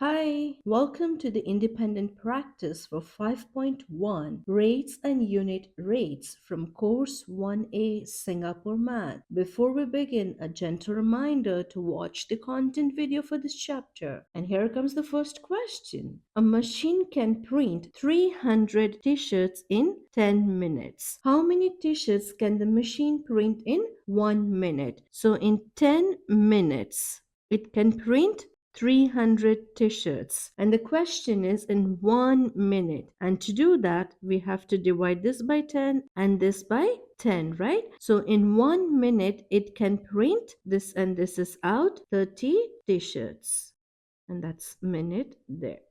Hi, welcome to the independent practice for 5.1 Rates and Unit Rates from Course 1A Singapore Math. Before we begin, a gentle reminder to watch the content video for this chapter. And here comes the first question. A machine can print 300 t-shirts in 10 minutes. How many t-shirts can the machine print in 1 minute? So in 10 minutes, it can print 300 t-shirts, and the question is in 1 minute, and to do that we have to divide this by 10 and this by 10, right? So in 1 minute it can print this, and this is out 30 t-shirts, and that's minute there.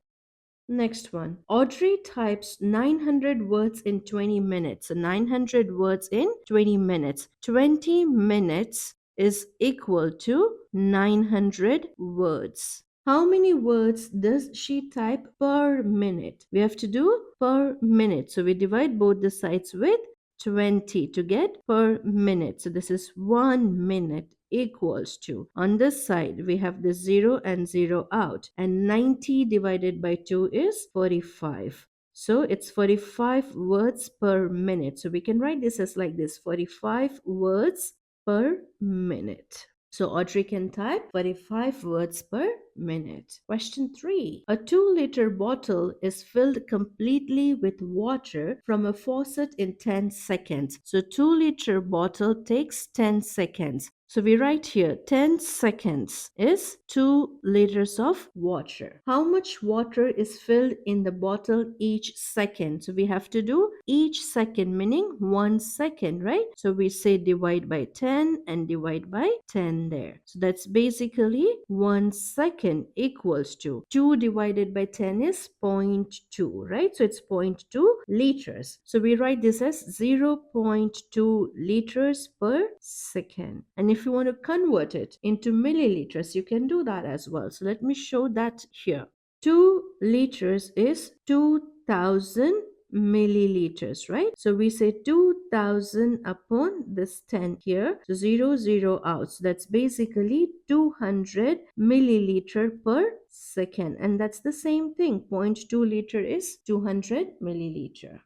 Next one. Audrey types 900 words in 20 minutes. So 900 words in 20 minutes. 20 minutes is equal to 900 words. How many words does she type per minute? We have to do per minute. So we divide both the sides with 20 to get per minute. So this is 1 minute equals to, on this side we have the 0 and 0 out, and 90 divided by 2 is 45. So it's 45 words per minute. So we can write this as like this: 45 words per minute. So Audrey can type 45 words per minute. Question 3. A 2-liter bottle is filled completely with water from a faucet in 10 seconds. So 2-liter bottle takes 10 seconds. So we write here 10 seconds is 2 liters of water. How much water is filled in the bottle each second? So we have to do each second, meaning 1 second, right? So we say divide by 10 and divide by 10 there. So that's basically 1 second equals to 2 divided by 10 is 0.2, right? So it's 0.2 liters. So we write this as 0.2 liters per second. And if you want to convert it into milliliters, you can do that as well. So let me show that here. 2 liters is 2000 milliliters, right? So we say 2000 upon this 10 here, so 0 0 out. So that's basically 200 milliliter per second, and that's the same thing. 0.2 liter is 200 milliliter.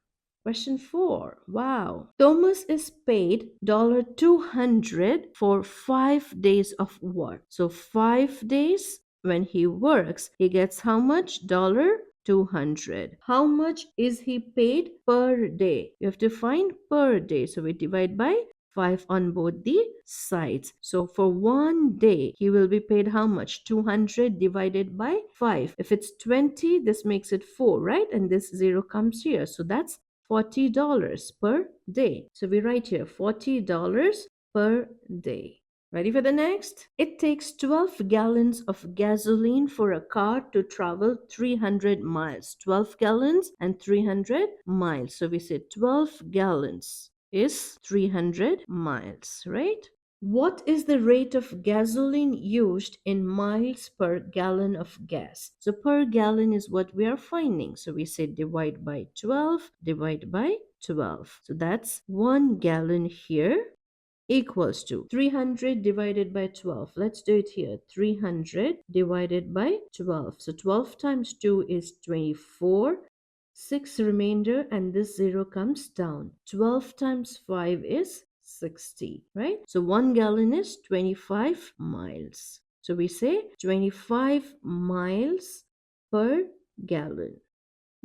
Question 4. Wow. Thomas is paid $200 for 5 days of work. So 5 days when he works, he gets how much? $200. How much is he paid per day? You have to find per day. So we divide by 5 on both the sides. So for 1 day, he will be paid how much? 200 divided by 5. If it's 20, this makes it 4, right? And this 0 comes here. So that's $40 per day. So we write here $40 per day. Ready for the next? It takes 12 gallons of gasoline for a car to travel 300 miles. 12 gallons and 300 miles. So we say 12 gallons is 300 miles, right? What is the rate of gasoline used in miles per gallon of gas? So per gallon is what we are finding. So we say divide by 12, divide by 12. So that's 1 gallon here equals to 300 divided by 12. Let's do it here. 300 divided by 12. So 12 times 2 is 24. 6 remainder, and this 0 comes down. 12 times 5 is 60, right? So 1 gallon is 25 miles. So we say 25 miles per gallon.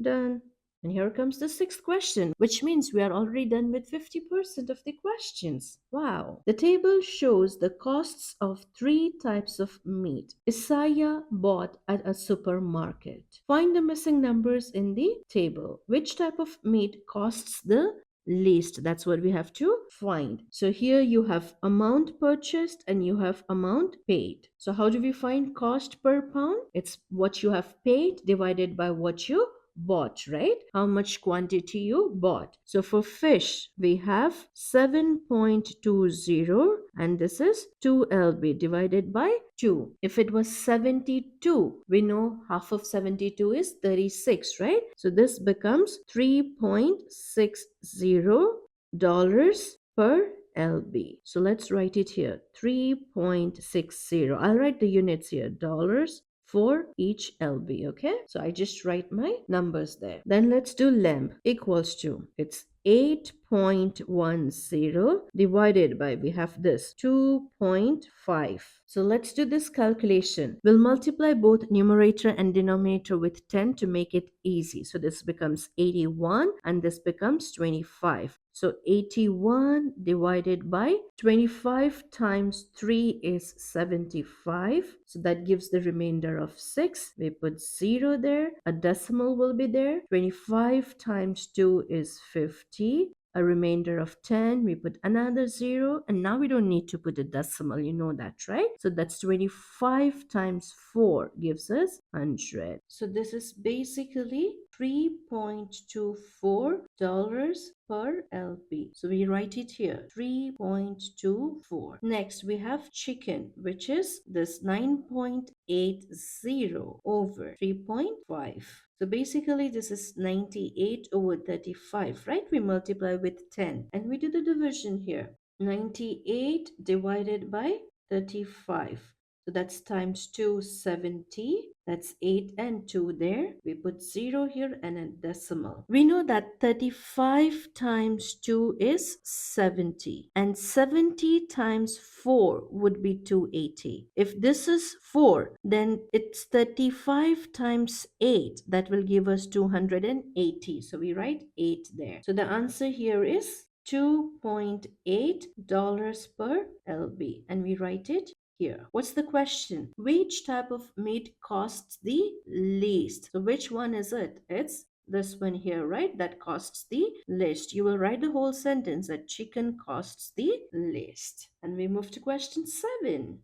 Done. And here comes the sixth question, which means we are already done with 50% of the questions. Wow. The table shows the costs of 3 types of meat Isaiah bought at a supermarket. Find the missing numbers in the table. Which type of meat costs the least? That's what we have to find. So here you have amount purchased and you have amount paid. So how do we find cost per pound? It's what you have paid divided by what you bought, right? How much quantity you bought. So for fish, we have 7.20, and this is 2 lb divided by 2. If it was 72, we know half of 72 is 36, right? So this becomes $3.60 per lb. So let's write it here, 3.60. I'll write the units here, dollars for each LB. Okay, so I just write my numbers there. Then let's do lamp equals to, it's 8.10 divided by, we have this 2.5. So let's do this calculation. We'll multiply both numerator and denominator with 10 to make it easy. So this becomes 81 and this becomes 25. So 81 divided by 25 times 3 is 75. So that gives the remainder of 6. We put 0 there. A decimal will be there. 25 times 2 is 50. A remainder of 10, we put another 0, and now we don't need to put a decimal, you know that, right? So that's 25 times 4 gives us 100. So this is basically $3.24 per LP. So we write it here, 3.24. Next, we have chicken, which is this 9.80 over 3.5. So basically, this is 98 over 35, right? We multiply with 10 and we do the division here. 98 divided by 35. So that's times 270. That's 8 and 2 there. We put 0 here and a decimal. We know that 35 times 2 is 70. And 70 times 4 would be 280. If this is 4, then it's 35 times 8. That will give us 280. So we write 8 there. So the answer here is $2.8 per LB. And we write it here. What's the question? Which type of meat costs the least? So which one is it? It's this one here, right? That costs the least. You will write the whole sentence that chicken costs the least. And we move to question 7.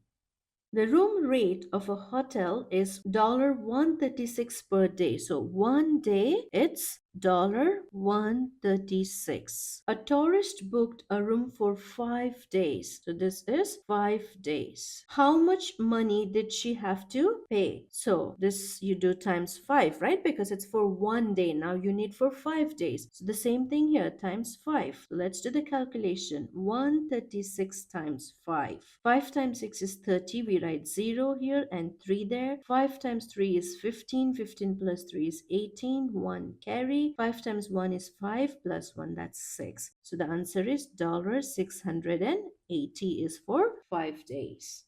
The room rate of a hotel is $136 per day. So one day it's $136. A tourist booked a room for 5 days. So this is 5 days. How much money did she have to pay? So this you do times 5, right? Because it's for one day. Now you need for 5 days. So the same thing here, times 5. So let's do the calculation. 136 times 5. 5 times 6 is 30. We write 0 here and 3 there. 5 times 3 is 15. 15 plus 3 is 18. 1 carry. 5 times 1 is 5 plus 1, that's 6. So the answer is $680 is for 5 days.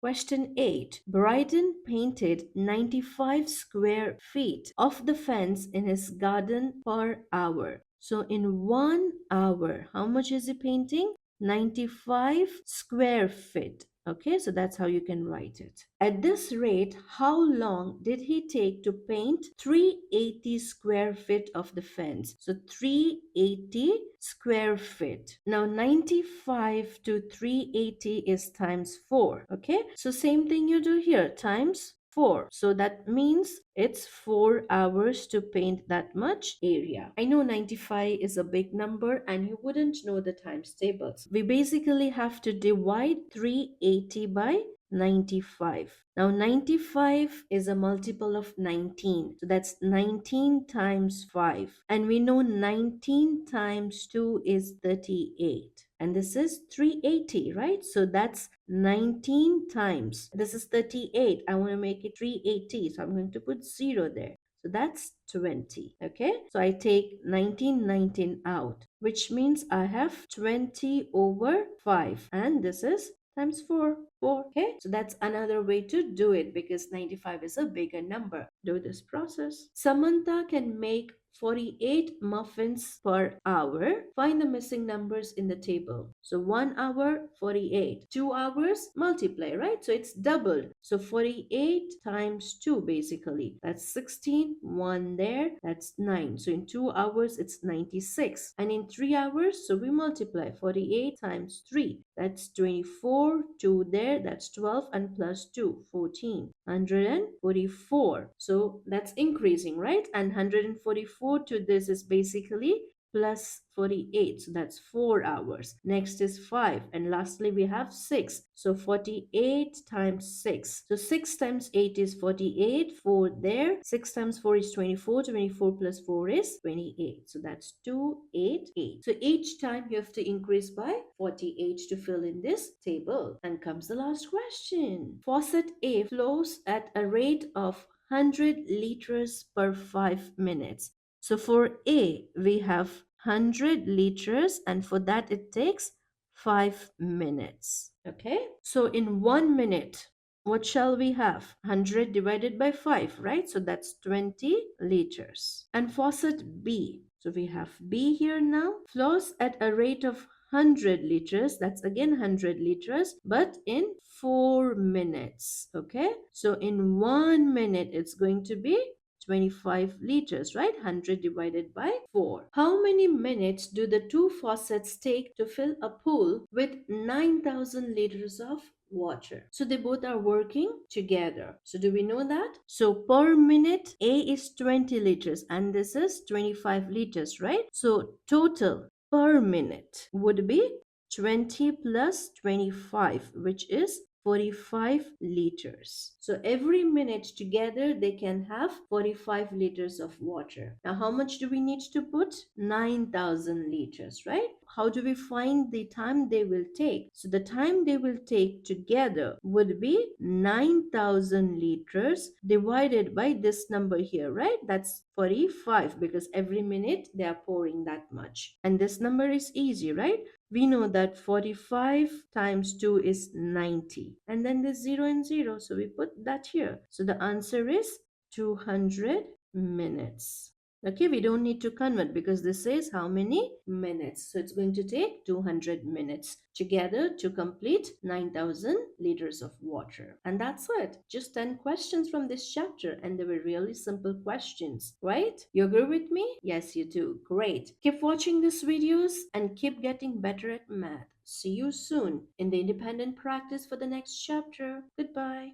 Question 8. Bryden painted 95 square feet of the fence in his garden per hour. So in 1 hour, how much is he painting? 95 square feet. Okay, so that's how you can write it. At this rate, how long did he take to paint 380 square feet of the fence? So 380 square feet. Now 95 to 380 is times 4. Okay, so same thing you do here, times 4. So that means it's 4 hours to paint that much area. I know 95 is a big number and you wouldn't know the times tables. We basically have to divide 380 by 95. Now 95 is a multiple of 19. So that's 19 times 5. And we know 19 times 2 is 38. And this is 380, right? So that's 19 times. This is 38. I want to make it 380. So I'm going to put 0 there. So that's 20. Okay. So I take 19 out, which means I have 20 over 5. And this is times 4. 4. Okay. So that's another way to do it because 95 is a bigger number. Do this process. Samantha can make 48 muffins per hour. Find the missing numbers in the table. So 1 hour, 48. 2 hours, multiply, right? So it's doubled. So 48 times 2 basically. That's 16. 1 there. That's 9. So in 2 hours, it's 96. And in 3 hours, so we multiply 48 times 3. That's 24. 2 there. That's 12. And plus 2, 14. 144. So that's increasing, right? And 144 to this is basically plus 48. So that's 4 hours. Next is 5. And lastly, we have 6. So 48 times 6. So 6 times 8 is 48. 4 there. 6 times 4 is 24. 24 plus 4 is 28. So that's 288. So each time you have to increase by 48 to fill in this table. And comes the last question. Faucet A flows at a rate of 100 liters per 5 minutes. So for A, we have 100 liters, and for that it takes 5 minutes. Okay, so in 1 minute, what shall we have? 100 divided by 5, right? So that's 20 liters. And faucet B, so we have B here now, flows at a rate of 100 liters. That's again 100 liters, but in 4 minutes. Okay, so in 1 minute, it's going to be 25 liters, right? 100 divided by 4. How many minutes do the two faucets take to fill a pool with 9,000 liters of water? So they both are working together. So do we know that? So per minute, A is 20 liters and this is 25 liters, right? So total per minute would be 20 plus 25, which is 45 liters. So every minute together they can have 45 liters of water. Now how much do we need to put? 9,000 liters, right? How do we find the time they will take? So the time they will take together would be 9,000 liters divided by this number here, right? That's 45 because every minute they are pouring that much. And this number is easy, right? We know that 45 times 2 is 90. And then there's 0 and 0. So we put that here. So the answer is 200 minutes. Okay, we don't need to convert because this says how many minutes. So it's going to take 200 minutes together to complete 9,000 liters of water. And that's it. Just 10 questions from this chapter, and they were really simple questions, right? You agree with me? Yes, you do. Great. Keep watching these videos and keep getting better at math. See you soon in the independent practice for the next chapter. Goodbye.